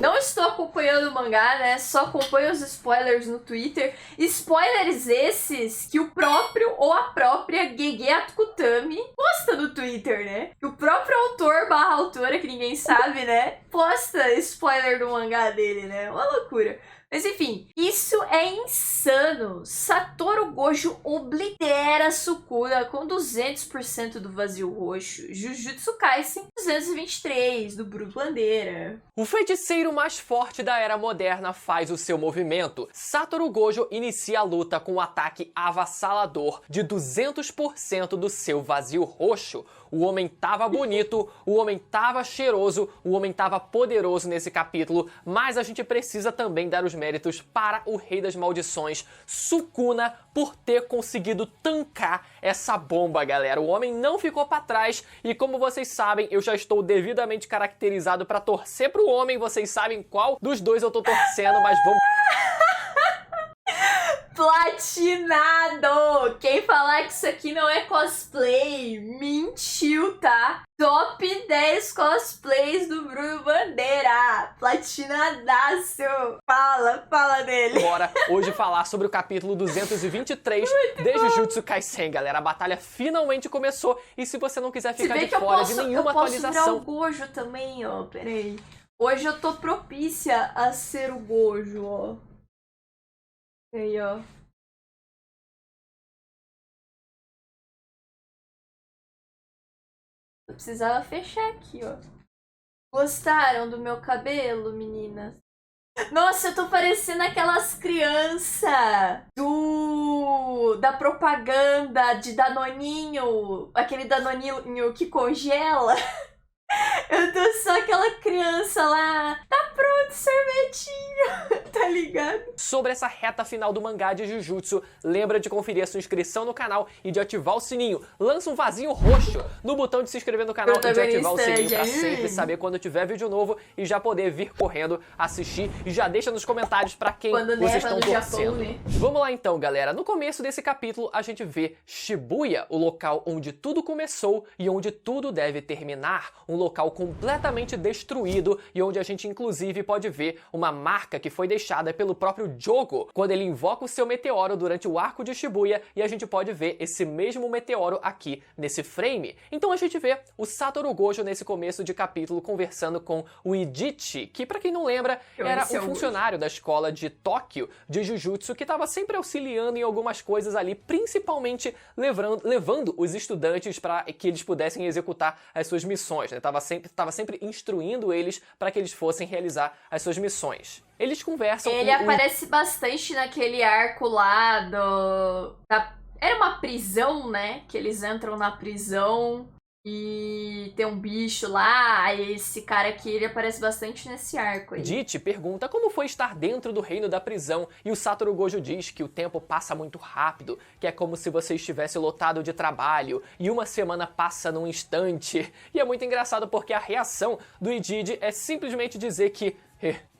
Não estou acompanhando o mangá, né? Só acompanho os spoilers no Twitter. Spoilers esses que o próprio ou a própria Gege Atukutami posta no Twitter, né? Que o próprio autor barra autora, que ninguém sabe, né? Posta spoiler do mangá dele, né? Uma loucura. Mas enfim, isso é insano. Satoru Gojo oblitera Sukuna com 200% do vazio roxo. Jujutsu Kaisen 223 do Bruno Bandeira. O feiticeiro mais forte da era moderna faz o seu movimento. Satoru Gojo inicia a luta com um ataque avassalador de 200% do seu vazio roxo. O homem tava bonito, o homem tava cheiroso, o homem tava poderoso nesse capítulo, mas a gente precisa também dar os méritos para o Rei das Maldições, Sukuna, por ter conseguido tancar essa bomba, galera. O homem não ficou pra trás e, como vocês sabem, eu já estou devidamente caracterizado pra torcer pro homem. Vocês sabem qual dos dois eu tô torcendo, mas vamos... Platinado! Quem falar que isso aqui não é cosplay, mentiu, tá? Top 10 cosplays do Bruno Bandeira. Platinadaço! Fala dele. Bora hoje falar sobre o capítulo 223 de Jujutsu Kaisen, galera. A batalha finalmente começou e se você não quiser ficar de fora de nenhuma atualização... Eu posso virar o Gojo também, ó. Peraí. Hoje eu tô propícia a ser o Gojo, ó. Aí, ó. Eu precisava fechar aqui, ó. Gostaram do meu cabelo, meninas? Nossa, eu tô parecendo aquelas crianças da propaganda de Danoninho. Aquele Danoninho que congela. Eu tô só aquela criança lá. Tá pronto, sorvetinho. Tá ligado? Sobre essa reta final do mangá de Jujutsu, lembra de conferir a sua inscrição no canal e de ativar o sininho. Lança um vasinho roxo no botão de se inscrever no canal e de ativar o sininho pra sempre saber quando tiver vídeo novo e já poder vir correndo assistir. E já deixa nos comentários pra quem vocês estão torcendo. Japão, né? Vamos lá então, galera. No começo desse capítulo, a gente vê Shibuya, o local onde tudo começou e onde tudo deve terminar. Um local completamente destruído e onde a gente inclusive pode ver uma marca que foi deixada pelo próprio Jogo quando ele invoca o seu meteoro durante o arco de Shibuya e a gente pode ver esse mesmo meteoro aqui nesse frame. Então a gente vê o Satoru Gojo nesse começo de capítulo conversando com o Idichi, que pra quem não lembra era um funcionário da escola de Tóquio de Jujutsu que estava sempre auxiliando em algumas coisas ali, principalmente levando os estudantes para que eles pudessem executar as suas missões, né? Tava sempre instruindo eles para que eles fossem realizar as suas missões. Eles conversam... Ele aparece bastante naquele arco lá Era uma prisão, né? Que eles entram na prisão e tem um bicho lá. Aí esse cara aqui, ele aparece bastante nesse arco aí. Idichi pergunta como foi estar dentro do reino da prisão e o Satoru Gojo diz que o tempo passa muito rápido, que é como se você estivesse lotado de trabalho e uma semana passa num instante. E é muito engraçado porque a reação do Idichi é simplesmente dizer que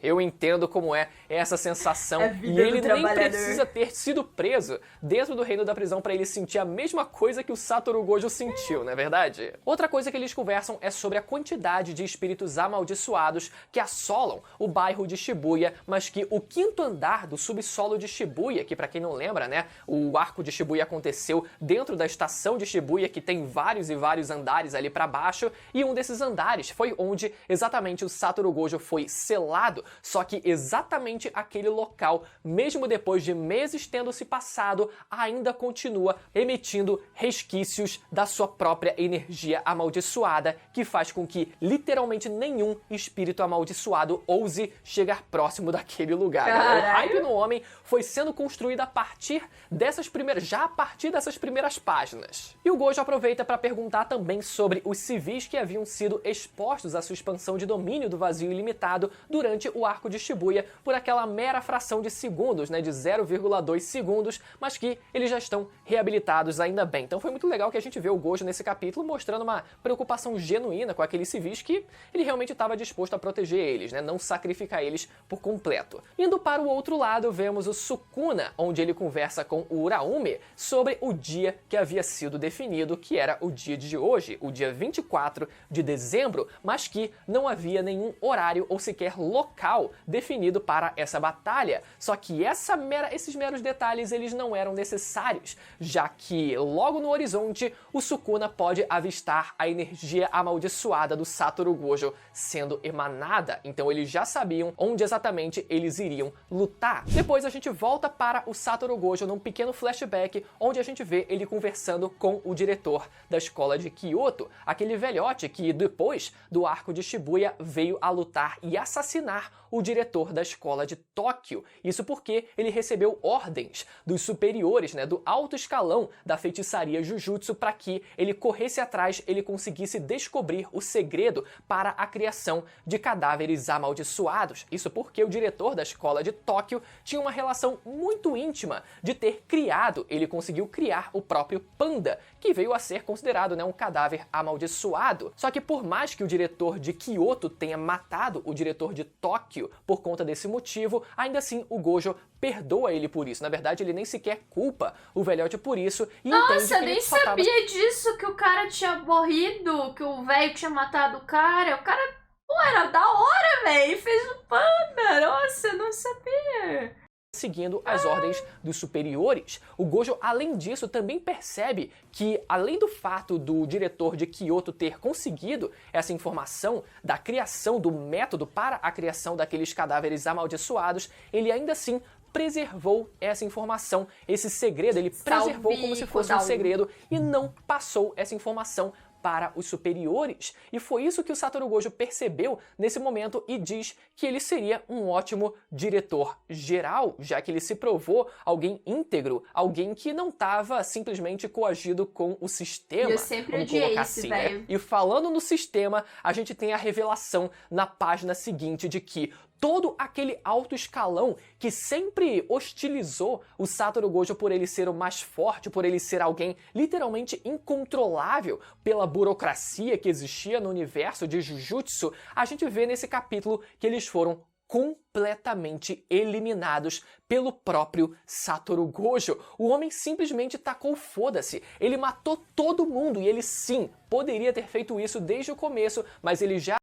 eu entendo como é essa sensação e ele nem precisa ter sido preso dentro do reino da prisão para ele sentir a mesma coisa que o Satoru Gojo sentiu, não é verdade? Outra coisa que eles conversam é sobre a quantidade de espíritos amaldiçoados que assolam o bairro de Shibuya, mas que o quinto andar do subsolo de Shibuya, que pra quem não lembra, né, o arco de Shibuya aconteceu dentro da estação de Shibuya, que tem vários e vários andares ali pra baixo, e um desses andares foi onde exatamente o Satoru Gojo foi selado. Só que exatamente aquele local, mesmo depois de meses tendo se passado, ainda continua emitindo resquícios da sua própria energia amaldiçoada, que faz com que literalmente nenhum espírito amaldiçoado ouse chegar próximo daquele lugar. O hype no homem foi sendo construído a partir dessas primeiras páginas. E o Gojo aproveita para perguntar também sobre os civis que haviam sido expostos à suspensão de domínio do vazio ilimitado durante o arco de Shibuya por aquela mera fração de segundos, né, de 0,2 segundos, mas que eles já estão reabilitados ainda bem. Então foi muito legal que a gente vê o Gojo nesse capítulo mostrando uma preocupação genuína com aqueles civis que ele realmente estava disposto a proteger eles, né, não sacrificar eles por completo. Indo para o outro lado, vemos o Sukuna, onde ele conversa com o Uraume sobre o dia que havia sido definido, que era o dia de hoje, o dia 24 de dezembro, mas que não havia nenhum horário ou sequer local definido para essa batalha. Só que esses meros detalhes eles não eram necessários, já que logo no horizonte o Sukuna pode avistar a energia amaldiçoada do Satoru Gojo sendo emanada, então eles já sabiam onde exatamente eles iriam lutar. Depois a gente volta para o Satoru Gojo num pequeno flashback, onde a gente vê ele conversando com o diretor da escola de Kyoto, aquele velhote que depois do arco de Shibuya veio a lutar e assassinar o diretor da escola de Tóquio. Isso porque ele recebeu ordens dos superiores, né, do alto escalão da feitiçaria Jujutsu para que ele corresse atrás, ele conseguisse descobrir o segredo para a criação de cadáveres amaldiçoados. Isso porque o diretor da escola de Tóquio tinha uma relação muito íntima de ter criado, ele conseguiu criar o próprio panda, que veio a ser considerado, né, um cadáver amaldiçoado. Só que por mais que o diretor de Kyoto tenha matado o diretor de Tóquio por conta desse motivo, ainda assim o Gojo perdoa ele por isso. Na verdade, ele nem sequer culpa o velhote por isso e entende que Nossa, eu ele nem só tava... sabia disso, que o cara tinha morrido, que o velho tinha matado o cara. O cara, pô, era da hora, velho. Fez um panda. Nossa, eu não sabia. Seguindo as ordens dos superiores. O Gojo, além disso, também percebe que, além do fato do diretor de Kyoto ter conseguido essa informação da criação do método para a criação daqueles cadáveres amaldiçoados, ele ainda assim preservou essa informação, esse segredo, ele preservou como se fosse um segredo e não passou essa informação para os superiores. E foi isso que o Satoru Gojo percebeu nesse momento e diz que ele seria um ótimo diretor geral, já que ele se provou alguém íntegro, alguém que não estava simplesmente coagido com o sistema. Eu sempre odiei esse velho. E falando no sistema, a gente tem a revelação na página seguinte de que todo aquele alto escalão que sempre hostilizou o Satoru Gojo por ele ser o mais forte, por ele ser alguém literalmente incontrolável pela burocracia que existia no universo de Jujutsu, a gente vê nesse capítulo que eles foram completamente eliminados pelo próprio Satoru Gojo. O homem simplesmente tacou foda-se. Ele matou todo mundo e ele sim poderia ter feito isso desde o começo, mas ele já...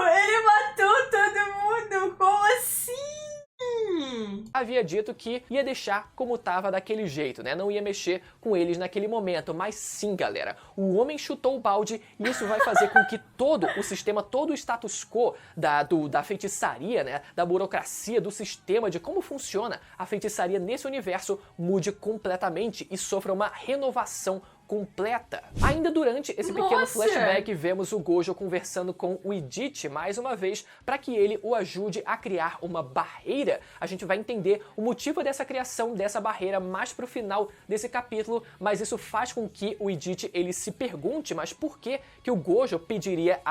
Ele matou todo mundo? Como assim? Havia dito que ia deixar como tava daquele jeito, né? Não ia mexer com eles naquele momento. Mas sim, galera, o homem chutou o balde e isso vai fazer com que todo o sistema, todo o status quo da feitiçaria, né? Da burocracia, do sistema, de como funciona a feitiçaria nesse universo mude completamente e sofra uma renovação completa. Ainda durante esse pequeno flashback, vemos o Gojo conversando com o Idichi mais uma vez para que ele o ajude a criar uma barreira. A gente vai entender o motivo dessa criação dessa barreira mais pro final desse capítulo, mas isso faz com que o Idichi ele se pergunte, mas por que o Gojo pediria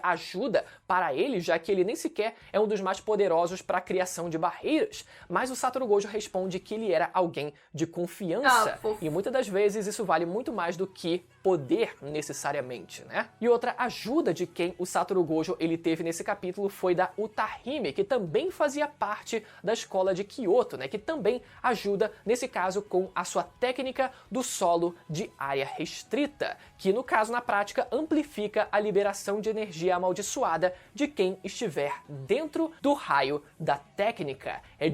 ajuda para ele, já que ele nem sequer é um dos mais poderosos para a criação de barreiras. Mas o Satoru Gojo responde que ele era alguém de confiança, e muitas das vezes isso vale muito mais do que poder necessariamente, né? E outra ajuda de quem o Satoru Gojo ele teve nesse capítulo foi da Utahime, que também fazia parte da escola de Kyoto, né? Que também ajuda, nesse caso, com a sua técnica do solo de área restrita, que no caso, na prática, amplifica a liberação de energia amaldiçoada de quem estiver dentro do raio da técnica. É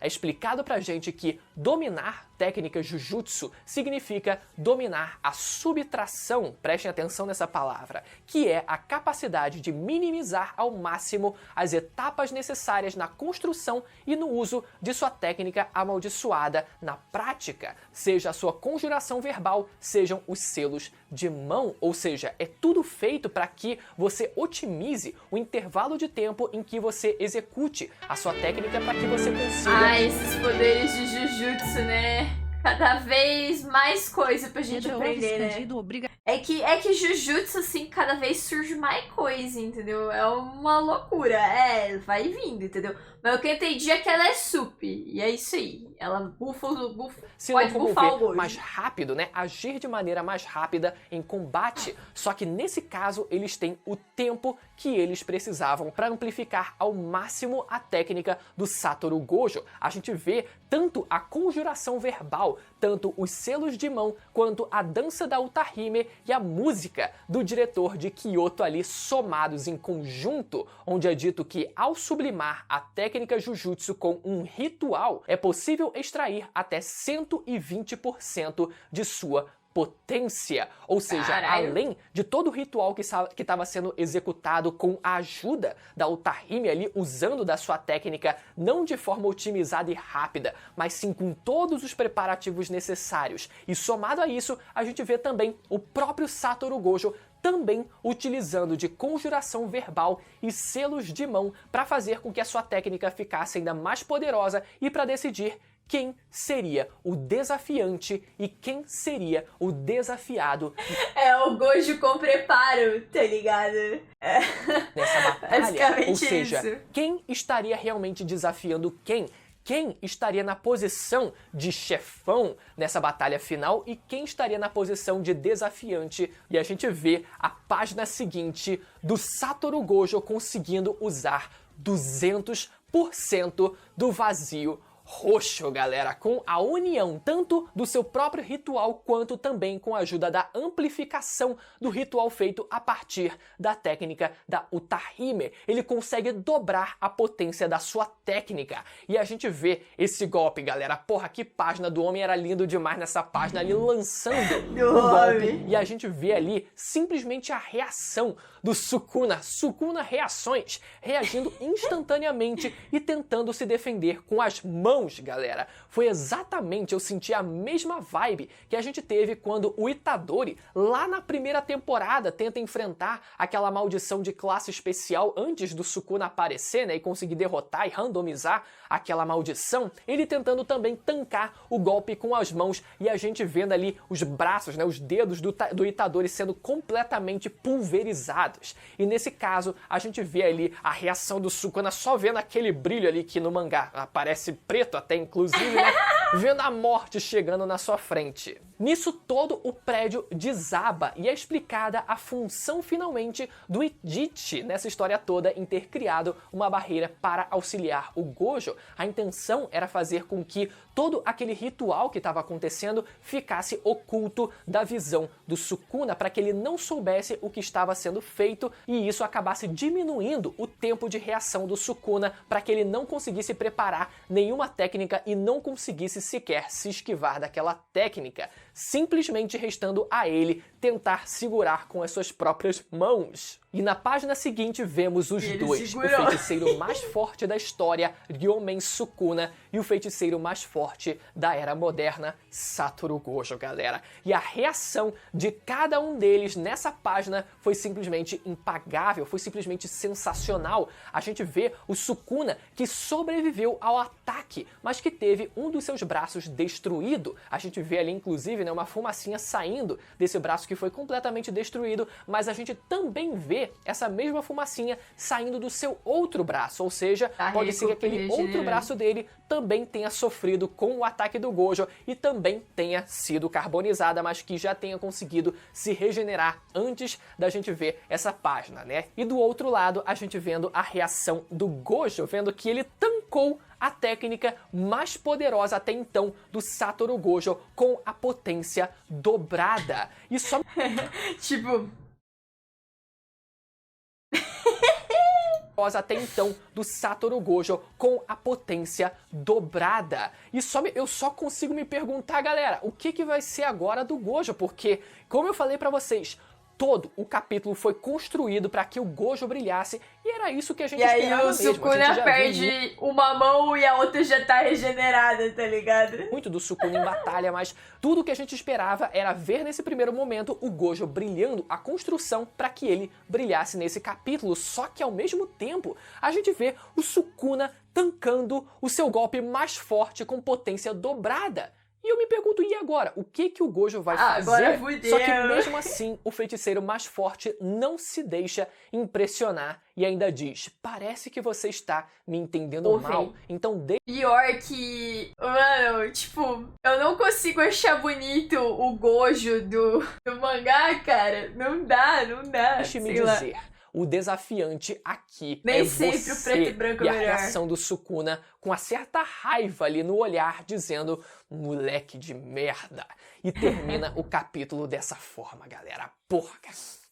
explicado pra gente que dominar técnica Jujutsu significa dominar a subtração, prestem atenção nessa palavra, que é a capacidade de minimizar ao máximo as etapas necessárias na construção e no uso de sua técnica amaldiçoada na prática, seja a sua conjuração verbal, sejam os selos de mão, ou seja, é tudo feito para que você otimize o intervalo de tempo em que você execute a sua técnica para que você consiga... Ah, esses poderes de Jujutsu, né? Cada vez mais coisa pra gente aprender, né? É que Jujutsu, assim, cada vez surge mais coisa, entendeu? É uma loucura. É, vai vindo, entendeu? Mas o que eu entendi é que ela é sup. E é isso aí. Ela bufa, se pode bufar o Gojo. Mais rápido, né? Agir de maneira mais rápida em combate. Só que nesse caso, eles têm o tempo que eles precisavam para amplificar ao máximo a técnica do Satoru Gojo. A gente vê tanto a conjuração verbal visual, tanto os selos de mão quanto a dança da Utahime e a música do diretor de Kyoto ali somados em conjunto, onde é dito que ao sublimar a técnica Jujutsu com um ritual, é possível extrair até 120% de sua potência, ou seja, Caralho. além de todo o ritual que estava sendo executado com a ajuda da Utahime ali, usando da sua técnica não de forma otimizada e rápida, mas sim com todos os preparativos necessários. E somado a isso, a gente vê também o próprio Satoru Gojo também utilizando de conjuração verbal e selos de mão para fazer com que a sua técnica ficasse ainda mais poderosa e para decidir quem seria o desafiante e quem seria o desafiado É o Gojo com preparo, tá ligado? nessa batalha. Basicamente Ou seja, isso. quem estaria realmente desafiando quem? Quem estaria na posição de chefão nessa batalha final e quem estaria na posição de desafiante. E a gente vê a página seguinte do Satoru Gojo conseguindo usar 200% do vazio roxo, galera, com a união tanto do seu próprio ritual quanto também com a ajuda da amplificação do ritual feito a partir da técnica da Utahime. Ele consegue dobrar a potência da sua técnica e a gente vê esse golpe, galera. Porra, que página do homem, era lindo demais nessa página ali lançando o golpe e a gente vê ali simplesmente a reação do Sukuna reações, reagindo instantaneamente e tentando se defender com as mãos, galera. Foi exatamente, eu senti a mesma vibe que a gente teve quando o Itadori, lá na primeira temporada, tenta enfrentar aquela maldição de classe especial antes do Sukuna aparecer, né, e conseguir derrotar e randomizar aquela maldição, ele tentando também tancar o golpe com as mãos e a gente vendo ali os braços, né, os dedos do Itadori sendo completamente pulverizados. E nesse caso, a gente vê ali a reação do Sukuna só vendo aquele brilho ali que no mangá aparece preto até, inclusive, né? Vendo a morte chegando na sua frente. Nisso todo, o prédio desaba e é explicada a função finalmente do Idichi nessa história toda em ter criado uma barreira para auxiliar o Gojo. A intenção era fazer com que todo aquele ritual que estava acontecendo ficasse oculto da visão do Sukuna para que ele não soubesse o que estava sendo feito e isso acabasse diminuindo o tempo de reação do Sukuna para que ele não conseguisse preparar nenhuma técnica e não conseguisse sequer se esquivar daquela técnica, simplesmente restando a ele tentar segurar com as suas próprias mãos. E na página seguinte vemos os dois, o feiticeiro mais forte da história, Ryomen Sukuna, e o feiticeiro mais forte da era moderna, Satoru Gojo, galera. E a reação de cada um deles nessa página foi simplesmente impagável, foi simplesmente sensacional. A gente vê o Sukuna que sobreviveu ao ataque, mas que teve um dos seus braços destruído. A gente vê ali, inclusive, né, uma fumacinha saindo desse braço que foi completamente destruído, mas a gente também vê essa mesma fumacinha saindo do seu outro braço, ou seja, pode ser que aquele outro braço dele também tenha sofrido com o ataque do Gojo e também tenha sido carbonizada, mas que já tenha conseguido se regenerar antes da gente ver essa página, né? E do outro lado, a gente vendo a reação do Gojo, vendo que ele tancou a técnica mais poderosa até então do Satoru Gojo com a potência dobrada. E só Tipo, até então do Satoru Gojo com a potência dobrada. E eu só consigo me perguntar, galera, o que vai ser agora do Gojo? Porque, como eu falei pra vocês, todo o capítulo foi construído para que o Gojo brilhasse e era isso que a gente esperava mesmo. E aí o Sukuna perde uma mão e a outra já tá regenerada, tá ligado? Muito do Sukuna em batalha, mas tudo que a gente esperava era ver nesse primeiro momento o Gojo brilhando, a construção para que ele brilhasse nesse capítulo. Só que ao mesmo tempo a gente vê o Sukuna tancando o seu golpe mais forte com potência dobrada. E eu me pergunto, e agora? O que o Gojo vai fazer? Agora fudeu. Só que mesmo assim, o feiticeiro mais forte não se deixa impressionar e ainda diz, parece que você está me entendendo mal, então Pior que, mano, tipo, eu não consigo achar bonito o Gojo do mangá, cara. Não dá. deixe-me dizer. o desafiante aqui Nem é sempre você o preto e branco e é a melhor. reação do Sukuna com uma certa raiva ali no olhar, dizendo, moleque de merda. E termina o capítulo dessa forma, galera. Porra,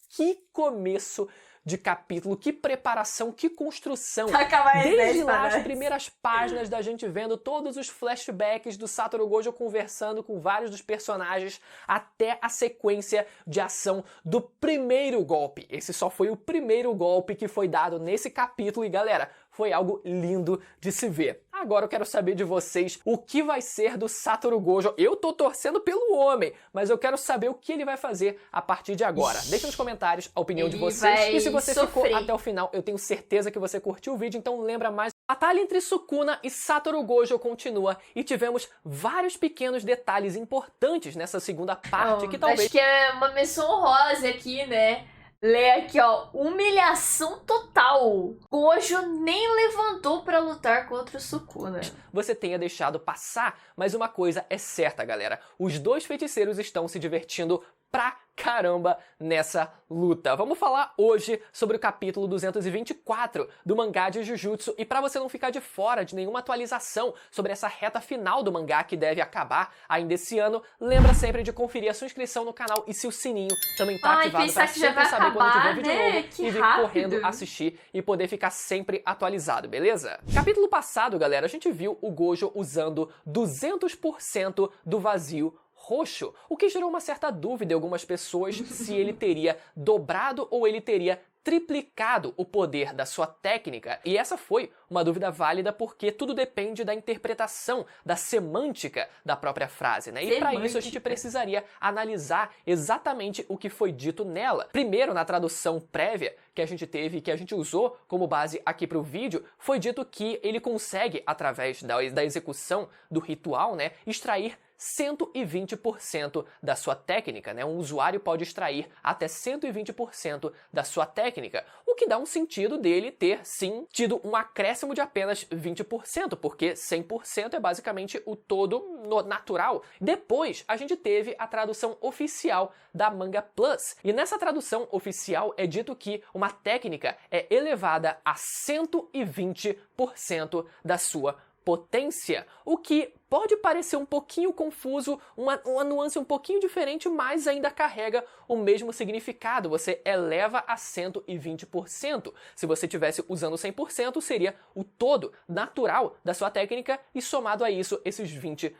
que começo de capítulo, que preparação, que construção. Taca mais Desde 10 lá, pra as nós. primeiras páginas da gente vendo todos os flashbacks do Satoru Gojo conversando com vários dos personagens, até a sequência de ação do primeiro golpe. Esse só foi o primeiro golpe que foi dado nesse capítulo e, galera, foi algo lindo de se ver. Agora eu quero saber de vocês o que vai ser do Satoru Gojo. Eu tô torcendo pelo homem, mas eu quero saber o que ele vai fazer a partir de agora. Deixa nos comentários a opinião de vocês. E se você ficou até o final, eu tenho certeza que você curtiu o vídeo, então lembra mais. A batalha entre Sukuna e Satoru Gojo continua e tivemos vários pequenos detalhes importantes nessa segunda parte que talvez... Acho que é uma menção honrosa aqui, né? Lê aqui, ó, humilhação total. Gojo nem levantou pra lutar contra o Sukuna. Você tenha deixado passar, mas uma coisa é certa, galera. Os dois feiticeiros estão se divertindo pra caramba nessa luta. Vamos falar hoje sobre o capítulo 224 do mangá de Jujutsu e pra você não ficar de fora de nenhuma atualização sobre essa reta final do mangá que deve acabar ainda esse ano, lembra sempre de conferir a sua inscrição no canal e se o sininho também tá ativado pra sempre saber quando tiver vídeo novo que e vir rápido. correndo assistir e poder ficar sempre atualizado, beleza? Capítulo passado, galera, a gente viu o Gojo usando 200% do vazio roxo, o que gerou uma certa dúvida em algumas pessoas se ele teria dobrado ou ele teria triplicado o poder da sua técnica, e essa foi uma dúvida válida porque tudo depende da interpretação, da semântica da própria frase, né? E para isso a gente precisaria analisar exatamente o que foi dito nela. Primeiro, na tradução prévia que a gente teve e que a gente usou como base aqui para o vídeo, foi dito que ele consegue, através da execução do ritual, né, extrair 120% da sua técnica, né? Um usuário pode extrair até 120% da sua técnica, o que dá um sentido dele ter, sim, tido um acréscimo de apenas 20%, porque 100% é basicamente o todo natural. Depois, a gente teve a tradução oficial da Manga Plus, e nessa tradução oficial é dito que uma técnica é elevada a 120% da sua potência, o que pode parecer um pouquinho confuso, uma nuance um pouquinho diferente, mas ainda carrega o mesmo significado. Você eleva a 120%. Se você estivesse usando 100%, seria o todo natural da sua técnica e somado a isso, esses 20%,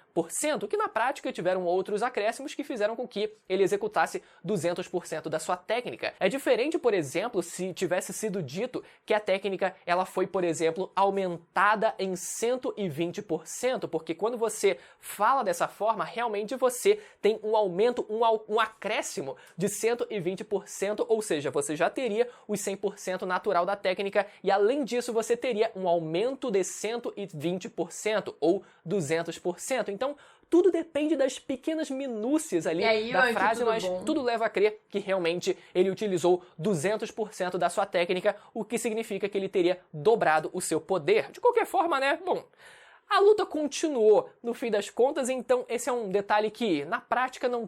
que na prática tiveram outros acréscimos que fizeram com que ele executasse 200% da sua técnica. É diferente, por exemplo, se tivesse sido dito que a técnica ela foi, por exemplo, aumentada em 120%, porque quando você fala dessa forma, realmente você tem um aumento, um acréscimo de 120%, ou seja, você já teria os 100% natural da técnica e além disso você teria um aumento de 120% ou 200%. Então, tudo depende das pequenas minúcias ali da frase, mas tudo leva a crer que realmente ele utilizou 200% da sua técnica, o que significa que ele teria dobrado o seu poder. De qualquer forma, né? Bom, a luta continuou no fim das contas, então esse é um detalhe que na prática não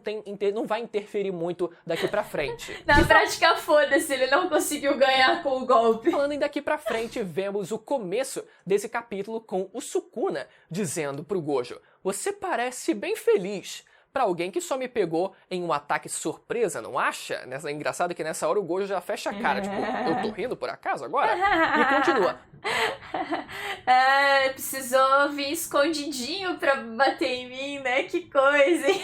vai interferir muito daqui pra frente. Na prática, foda-se, ele não conseguiu ganhar com o golpe. Falando em daqui pra frente, vemos o começo desse capítulo com o Sukuna dizendo pro Gojo: "Você parece bem feliz. Pra alguém que só me pegou em um ataque surpresa, não acha?" É engraçado que nessa hora o Gojo já fecha a cara, tipo, eu tô rindo por acaso agora? E continua. Precisou vir escondidinho pra bater em mim, né? Que coisa, hein?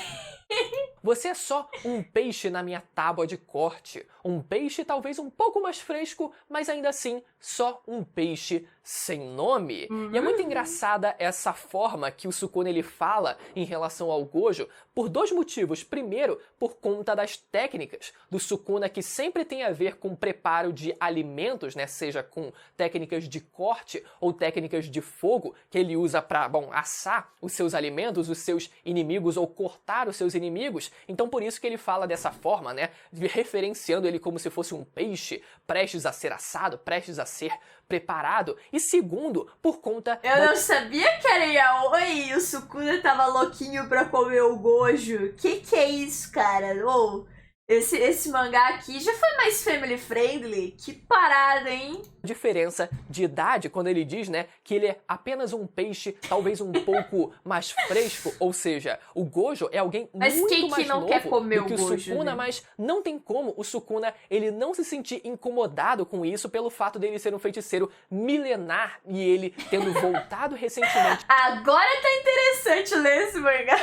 Você é só um peixe na minha tábua de corte. Um peixe talvez um pouco mais fresco, mas ainda assim só um peixe sem nome. E é muito engraçada essa forma que o Sukuna ele fala em relação ao Gojo por dois motivos. Primeiro, por conta das técnicas do Sukuna que sempre tem a ver com preparo de alimentos, né? Seja com técnicas de corte ou técnicas de fogo que ele usa para, bom, assar os seus alimentos, os seus inimigos ou cortar os seus inimigos. Então por isso que ele fala dessa forma, né? Referenciando ele como se fosse um peixe prestes a ser assado, prestes a ser preparado. E segundo, por conta... Eu não sabia que era yaoi e o Sukuna tava louquinho pra comer o Gojo. Que é isso, cara? Esse mangá aqui já foi mais family friendly. Que parada, hein? Diferença de idade quando ele diz, né, que ele é apenas um peixe, talvez um pouco mais fresco, ou seja, o Gojo é alguém Mas muito quem que mais não novo quer comer do que o o Gojo, Sukuna, né? mas não tem como o Sukuna ele não se sentir incomodado com isso pelo fato dele ser um feiticeiro milenar e ele tendo voltado recentemente Agora tá interessante ler esse mangá.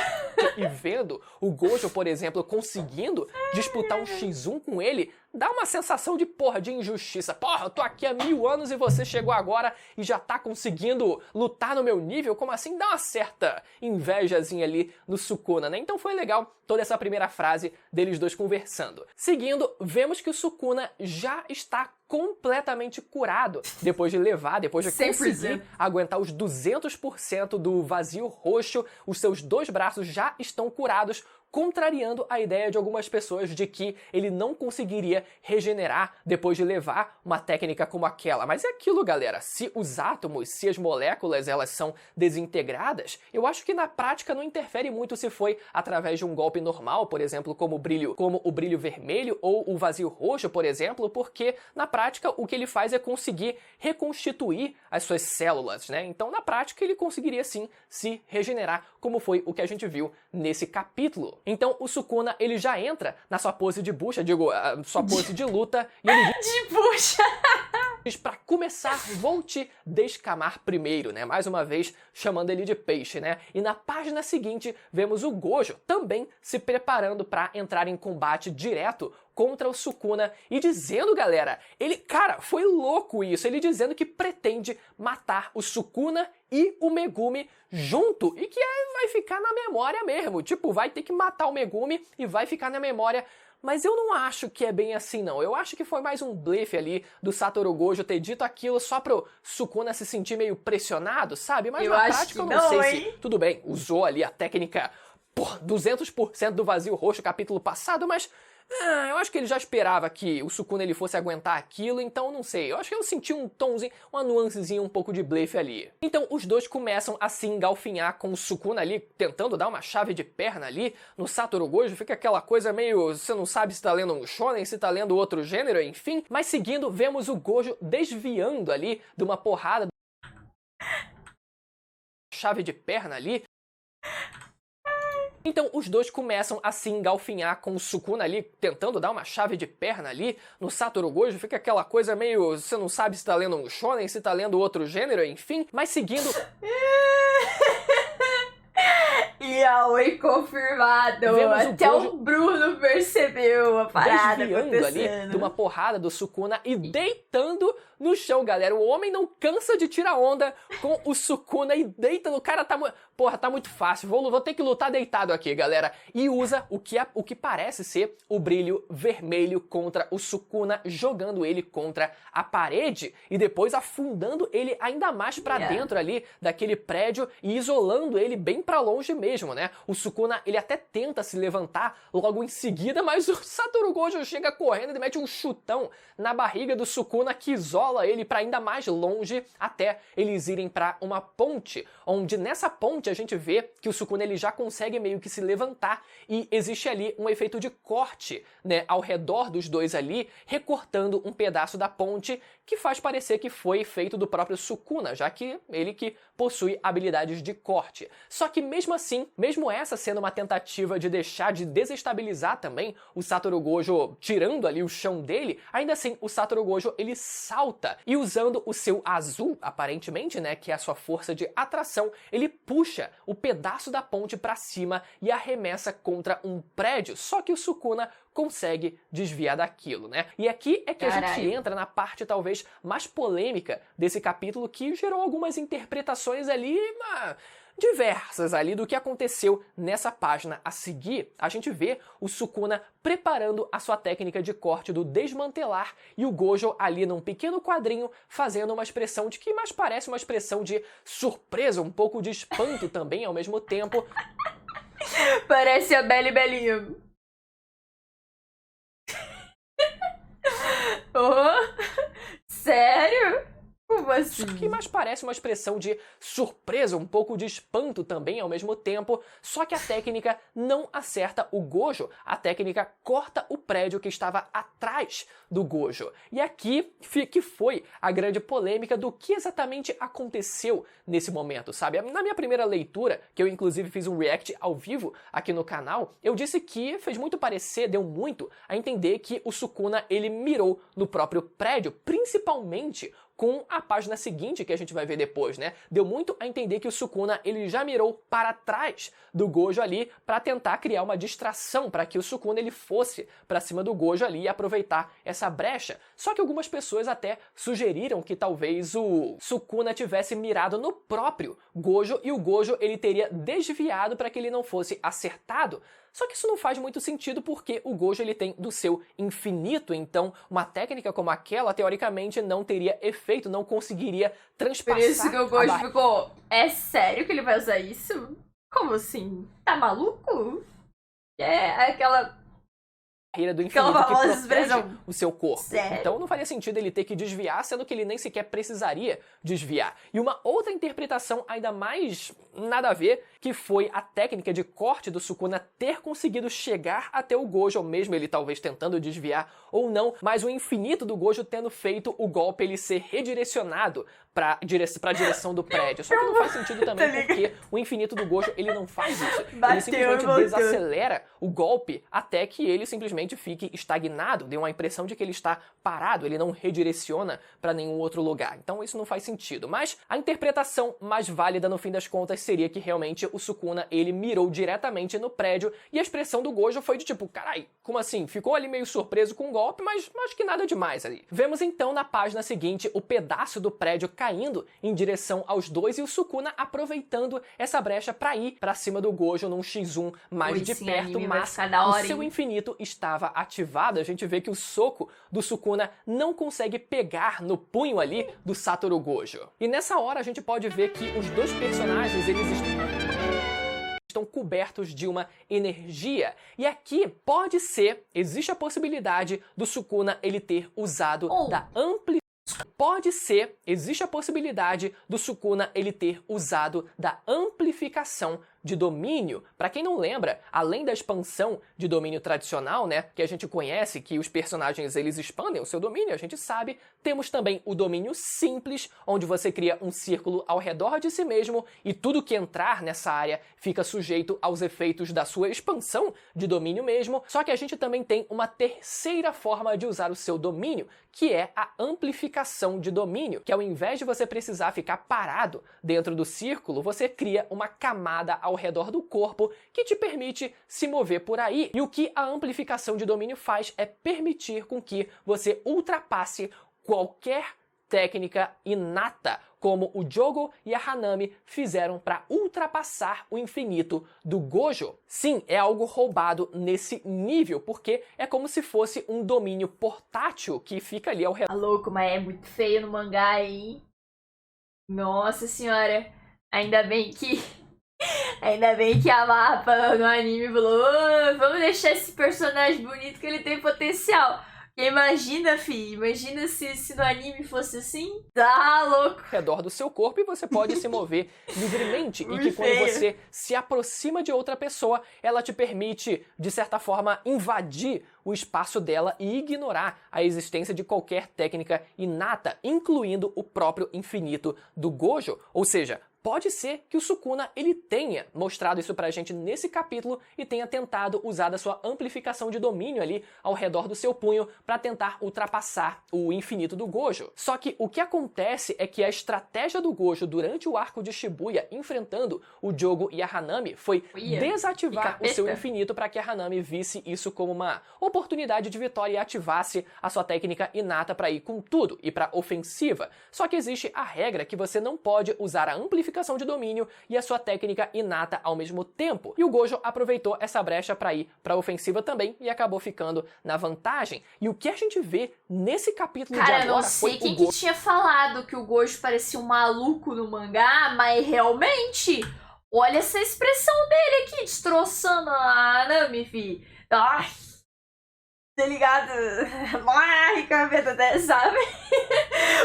e vendo o Gojo, por exemplo, conseguindo disputar um X1 com ele, dá uma sensação de, porra, de injustiça. Porra, eu tô aqui há 1000 anos e você chegou agora e já tá conseguindo lutar no meu nível? Como assim? Dá uma certa invejazinha ali no Sukuna, né? Então foi legal toda essa primeira frase deles dois conversando. Seguindo, vemos que o Sukuna já está completamente curado depois de conseguir aguentar os 200% do vazio roxo, os seus 2 braços já estão curados, contrariando a ideia de algumas pessoas de que ele não conseguiria regenerar depois de levar uma técnica como aquela. Mas é aquilo, galera, se os átomos, se as moléculas, elas são desintegradas, eu acho que na prática não interfere muito se foi através de um golpe normal, por exemplo, como o brilho vermelho ou o vazio roxo, por exemplo, porque na prática o que ele faz é conseguir reconstituir as suas células, né? Então, na prática, ele conseguiria sim se regenerar, como foi o que a gente viu nesse capítulo. Então, o Sukuna, ele já entra na sua pose de bucha, sua pose de luta, e ele De bucha. diz pra começar, vou te descamar primeiro, né? Mais uma vez, chamando ele de peixe, né? E na página seguinte, vemos o Gojo também se preparando pra entrar em combate direto contra o Sukuna e dizendo, galera, cara, foi louco isso, ele dizendo que pretende matar o Sukuna e o Megumi junto e que vai ficar na memória mesmo, tipo, vai ter que matar o Megumi e vai ficar na memória. Mas eu não acho que é bem assim, não. Eu acho que foi mais um blefe ali do Satoru Gojo ter dito aquilo só pro Sukuna se sentir meio pressionado, sabe? Mas na prática eu não sei se... Tudo bem, usou ali a técnica 200% do vazio roxo capítulo passado, mas... eu acho que ele já esperava que o Sukuna ele fosse aguentar aquilo, então não sei. Eu acho que eu senti um tomzinho, uma nuancezinha um pouco de blefe ali. Então os dois começam a se engalfinhar com o Sukuna ali, tentando dar uma chave de perna ali no Satoru Gojo. Fica aquela coisa meio... você não sabe se tá lendo um shonen, se tá lendo outro gênero, enfim. Mas seguindo, vemos o Gojo desviando ali de uma porrada. Chave de perna ali. Então os dois começam a se engalfinhar com o Sukuna ali, tentando dar uma chave de perna ali no Satoru Gojo. Fica aquela coisa meio... você não sabe se tá lendo um shonen, se tá lendo outro gênero, enfim. Mas seguindo... Yaoi confirmado. Até o Bruno percebeu a parada desviando ali de uma porrada do Sukuna e deitando no chão, galera. O homem não cansa de tirar onda com o Sukuna e deita no cara. Tá muito fácil. Vou ter que lutar deitado aqui, galera. E usa o que parece ser o brilho vermelho contra o Sukuna, jogando ele contra a parede e depois afundando ele ainda mais pra dentro ali daquele prédio e isolando ele bem pra longe mesmo, né? O Sukuna, ele até tenta se levantar logo em seguida, mas o Satoru Gojo chega correndo e mete um chutão na barriga do Sukuna que isola ele pra ainda mais longe até eles irem pra uma ponte, onde nessa ponte a gente vê que o Sukuna ele já consegue meio que se levantar e existe ali um efeito de corte, né, ao redor dos dois ali, recortando um pedaço da ponte que faz parecer que foi feito do próprio Sukuna, já que ele que possui habilidades de corte. Só que mesmo assim, mesmo essa sendo uma tentativa de deixar de desestabilizar também o Satoru Gojo, tirando ali o chão dele, ainda assim o Satoru Gojo ele salta e usando o seu azul, aparentemente, né, que é a sua força de atração, ele puxa o pedaço da ponte pra cima e arremessa contra um prédio, só que o Sukuna consegue desviar daquilo, né? E aqui é que a gente entra na parte talvez mais polêmica desse capítulo, que gerou algumas interpretações ali diversas ali do que aconteceu nessa página. A seguir, a gente vê o Sukuna preparando a sua técnica de corte do desmantelar e o Gojo ali num pequeno quadrinho fazendo uma expressão de que mais parece uma expressão de surpresa, um pouco de espanto também ao mesmo tempo. Parece a Belle Belinha. Oh, sério? Como assim? Que mais parece uma expressão de surpresa, um pouco de espanto também ao mesmo tempo, só que a técnica não acerta o Gojo, a técnica corta o prédio que estava atrás do Gojo. E aqui que foi a grande polêmica do que exatamente aconteceu nesse momento, sabe? Na minha primeira leitura, que eu inclusive fiz um react ao vivo aqui no canal, eu disse que fez muito parecer, deu muito a entender que o Sukuna ele mirou no próprio prédio, principalmente com a página seguinte que a gente vai ver depois, né? Deu muito a entender que o Sukuna ele já mirou para trás do Gojo ali para tentar criar uma distração para que o Sukuna ele fosse para cima do Gojo ali e aproveitar essa brecha. Só que algumas pessoas até sugeriram que talvez o Sukuna tivesse mirado no próprio Gojo e o Gojo ele teria desviado para que ele não fosse acertado. Só que isso não faz muito sentido porque o Gojo ele tem do seu infinito, então uma técnica como aquela teoricamente não teria efeito, não conseguiria transpassar. Por isso que o Gojo ficou, é sério que ele vai usar isso? Como assim? Tá maluco? É aquela barreira do infinito que protege o seu corpo. Sério? Então não faria sentido ele ter que desviar, sendo que ele nem sequer precisaria desviar. E uma outra interpretação ainda mais nada a ver, que foi a técnica de corte do Sukuna ter conseguido chegar até o Gojo, mesmo ele talvez tentando desviar ou não, mas o infinito do Gojo tendo feito o golpe ele ser redirecionado para a direção do prédio. Só que não faz sentido também porque o infinito do Gojo ele não faz isso. Ele simplesmente desacelera o golpe até que ele simplesmente fique estagnado, dê uma impressão de que ele está parado, ele não redireciona para nenhum outro lugar. Então isso não faz sentido. Mas a interpretação mais válida no fim das contas seria que realmente o Sukuna ele mirou diretamente no prédio e a expressão do Gojo foi de tipo, carai, como assim? Ficou ali meio surpreso com o golpe, mas acho que nada demais ali. Vemos então na página seguinte o pedaço do prédio caindo em direção aos dois e o Sukuna aproveitando essa brecha para ir para cima do Gojo num X1 mais de perto, mas o seu infinito estava ativado. A gente vê que o soco do Sukuna não consegue pegar no punho ali do Satoru Gojo. E nessa hora a gente pode ver que os dois personagens eles estão cobertos de uma energia. E aqui pode ser, existe a possibilidade do Sukuna ele ter usado da amplificação. Pode ser, existe a possibilidade do Sukuna ele ter usado da amplificação de domínio. Para quem não lembra, além da expansão de domínio tradicional, né, que a gente conhece, que os personagens eles expandem o seu domínio, a gente sabe, temos também o domínio simples, onde você cria um círculo ao redor de si mesmo e tudo que entrar nessa área fica sujeito aos efeitos da sua expansão de domínio mesmo. Só que a gente também tem uma terceira forma de usar o seu domínio, que é a amplificação de domínio, que ao invés de você precisar ficar parado dentro do círculo, você cria uma camada ao redor do corpo que te permite se mover por aí. E o que a amplificação de domínio faz é permitir com que você ultrapasse qualquer técnica inata, como o Jogo e a Hanami fizeram para ultrapassar o infinito do Gojo. Sim, é algo roubado nesse nível, porque é como se fosse um domínio portátil que fica ali ao redor. Tá louco, mas é muito feio no mangá, hein? Nossa senhora, ainda bem que a Mappa no anime falou, vamos deixar esse personagem bonito que ele tem potencial. Imagina, imagina se no anime fosse assim. Tá louco. Ao redor do seu corpo e você pode se mover livremente. E que quando você se aproxima de outra pessoa, ela te permite, de certa forma, invadir o espaço dela e ignorar a existência de qualquer técnica inata, incluindo o próprio infinito do Gojo. Ou seja, pode ser que o Sukuna ele tenha mostrado isso pra gente nesse capítulo e tenha tentado usar da sua amplificação de domínio ali ao redor do seu punho para tentar ultrapassar o infinito do Gojo. Só que o que acontece é que a estratégia do Gojo durante o arco de Shibuya enfrentando o Jogo e a Hanami foi desativar o seu infinito para que a Hanami visse isso como uma oportunidade de vitória e ativasse a sua técnica inata para ir com tudo e para ofensiva. Só que existe a regra que você não pode usar a amplificação de domínio e a sua técnica inata ao mesmo tempo. E o Gojo aproveitou essa brecha para ir para ofensiva também e acabou ficando na vantagem. E o que a gente vê nesse capítulo de agora eu não sei quem que tinha falado que o Gojo parecia um maluco no mangá, mas realmente, olha essa expressão dele aqui, destroçando a Nami, fi. Ai, tá ligado? Ai, cabeça dessa, sabe?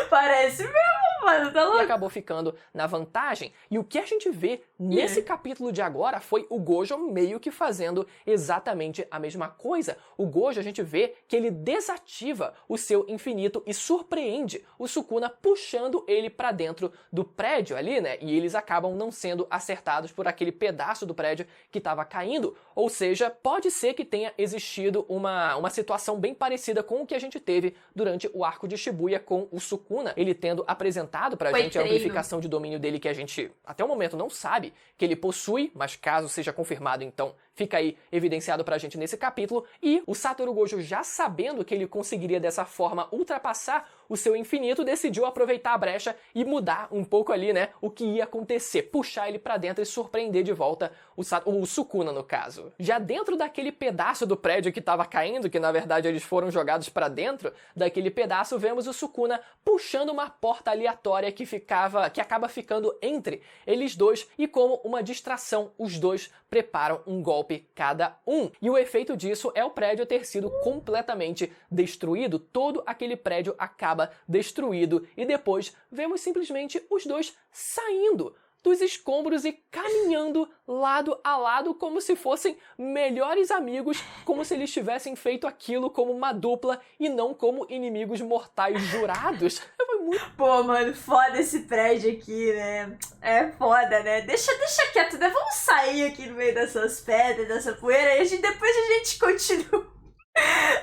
Parece mesmo, mano, tá E louco? acabou ficando na vantagem. E o que a gente vê nesse capítulo de agora foi o Gojo meio que fazendo exatamente a mesma coisa. O Gojo, a gente vê que ele desativa o seu infinito e surpreende o Sukuna puxando ele pra dentro do prédio ali, né? E eles acabam não sendo acertados por aquele pedaço do prédio que estava caindo. Ou seja, pode ser que tenha existido uma situação bem parecida com o que a gente teve durante o arco de Shibuya com o Sukuna, ele tendo apresentado pra gente a amplificação de domínio dele que a gente até o momento não sabe que ele possui, mas caso seja confirmado, então fica aí evidenciado pra gente nesse capítulo, e o Satoru Gojo, já sabendo que ele conseguiria dessa forma ultrapassar o seu infinito, decidiu aproveitar a brecha e mudar um pouco ali, né, o que ia acontecer, puxar ele pra dentro e surpreender de volta o Sukuna, no caso. Já dentro daquele pedaço do prédio que estava caindo, que na verdade eles foram jogados pra dentro daquele pedaço, vemos o Sukuna puxando uma porta aleatória que acaba ficando entre eles dois, e como uma distração, os dois preparam um golpe cada um. E o efeito disso é o prédio ter sido completamente destruído, todo aquele prédio acaba destruído, e depois vemos simplesmente os dois saindo dos escombros e caminhando lado a lado como se fossem melhores amigos, como se eles tivessem feito aquilo como uma dupla e não como inimigos mortais jurados. Foi muito... Pô, mano, foda esse prédio aqui, né? É foda, né? Deixa quieto, né? Vamos sair aqui no meio dessas pedras, dessa poeira, e depois a gente continua.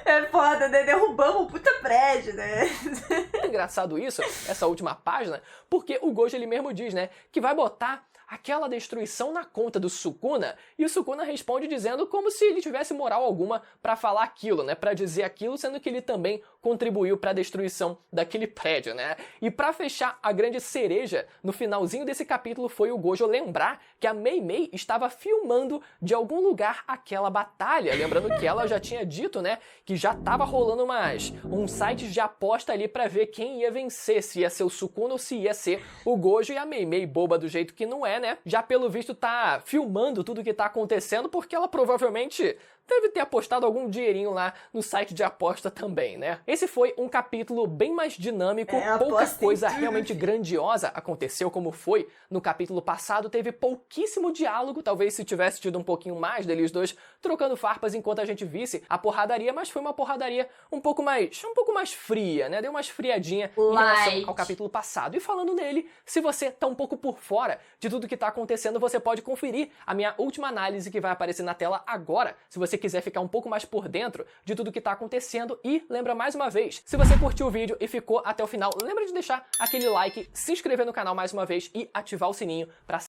É foda, né? Derrubamos um puta prédio, né? É engraçado isso, essa última página, porque o Gojo ele mesmo diz, né, que vai botar aquela destruição na conta do Sukuna, e o Sukuna responde dizendo como se ele tivesse moral alguma pra falar aquilo, né, pra dizer aquilo, sendo que ele também contribuiu pra destruição daquele prédio, né. E pra fechar a grande cereja, no finalzinho desse capítulo foi o Gojo lembrar que a Mei Mei estava filmando de algum lugar aquela batalha, lembrando que ela já tinha dito, né, que já tava rolando uns sites de aposta ali pra ver quem ia vencer, se ia ser o Sukuna ou se ia ser o Gojo, e a Mei Mei, boba do jeito que não é, né, já pelo visto tá filmando tudo que tá acontecendo, porque ela provavelmente deve ter apostado algum dinheirinho lá no site de aposta também, né? Esse foi um capítulo bem mais dinâmico, pouca coisa realmente grandiosa aconteceu, como foi no capítulo passado, teve pouquíssimo diálogo, talvez se tivesse tido um pouquinho mais deles dois trocando farpas enquanto a gente visse a porradaria, mas foi uma porradaria um pouco mais fria, né? Deu uma esfriadinha em relação ao capítulo passado. E falando nele, se você tá um pouco por fora de tudo que tá acontecendo, você pode conferir a minha última análise que vai aparecer na tela agora, se você quiser ficar um pouco mais por dentro de tudo que tá acontecendo. E lembra mais uma vez, se você curtiu o vídeo e ficou até o final, lembra de deixar aquele like, se inscrever no canal mais uma vez e ativar o sininho pra...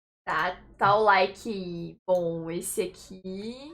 Tá o like. Bom, esse aqui...